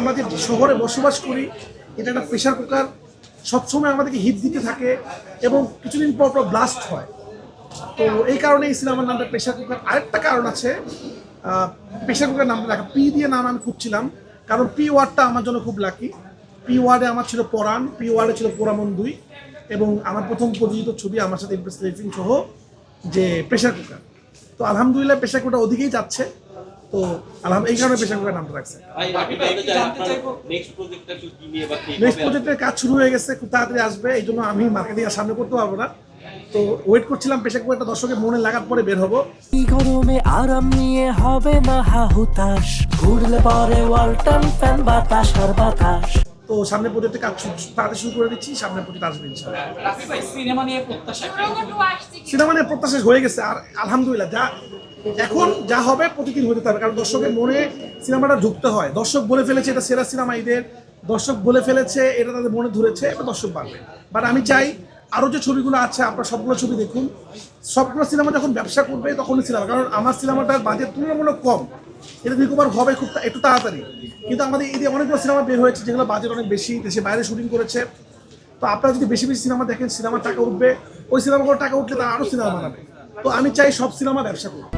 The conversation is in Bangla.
আমরা যে শহরে বসবাস করি, এটা একটা প্রেশার কুকার সবসময় আমাদেরকে হিট দিতে থাকে এবং কিছুদিন পর পর ব্লাস্ট হয়। তো এই কারণে এই সিনেমার নামটা প্রেশার কুকার। আরেকটা কারণ আছে, প্রেশার কুকার নামটা লেখা পি দিয়ে নাম আমি খুঁজছিলাম, কারণ পি ওয়ার্ডটা আমার জন্য খুব লাকি। পি ওয়ার্ডে আমার ছিল পরাণ, পি ওয়ার্ডে ছিল পোড়ামন 2, এবং আমার প্রথম প্রযোজিত ছবি আমার সাথে ইমপ্রেস টেলিফিল্ম সহ যে প্রেশার কুকার। তো আলহামদুলিল্লাহ প্রেশার কুকার ওদিকেই যাচ্ছে। তো এই কারণে প্রেশার কুকার নামটা রাখছে। নেক্সট প্রজেক্টের কাজ শুরু হয়ে গেছে, খুব তাড়াতাড়ি আসবে, এই জন্য আমি মার্কেটিং আর সামনে করতে পারবো না। তো ওয়েট করছিলাম প্রেশার কুকারটা দর্শকের মনে লাগার পরে বের হবো। গরমে আরাম নিয়ে হবে না হাহুতাশ, ঘুরলে পরে ওয়ালটন ফ্যান বাতাস আর বাতাস। তো সামনের প্রজেক্টের কাজ তাড়াতাড়ি শুরু করে দিচ্ছি, সামনের প্রজেক্ট আসবে ইনশাআল্লাহ। সিনেমা নিয়ে প্রত্যাশা হয়ে গেছে, আর আলহামদুলিল্লাহ এখন যা হবে প্রতিদিন হতে হবে, কারণ দর্শকের মনে সিনেমাটা ঢুকতে হয়। দর্শক বলে ফেলেছে এটা সেরা সিনেমা ঈদের, দর্শক বলে ফেলেছে এটা তাদের মনে ধরেছে, এবার দর্শক বাড়বে। বাট আমি চাই আরও যে ছবিগুলো আছে আপনারা সবগুলো ছবি দেখুন। সবগুলো সিনেমা যখন ব্যবসা করবে তখনই সিনেমা, কারণ আমার সিনেমাটার বাজেট তুলনামূলক কম, এটা রিকভার হবে খুব একটু তাড়াতাড়ি। কিন্তু আমাদের ঈদে অনেকগুলো সিনেমা বের হয়েছে যেগুলো বাজেট অনেক বেশি, দেশে বাইরে শুটিং করেছে। তো আপনারা যদি বেশি বেশি সিনেমা দেখেন, সিনেমার টাকা উঠবে, ওই সিনেমাগুলো টাকা উঠলে তারা আরও সিনেমা বানাবে। তো আমি চাই সব সিনেমা ব্যবসা করুক।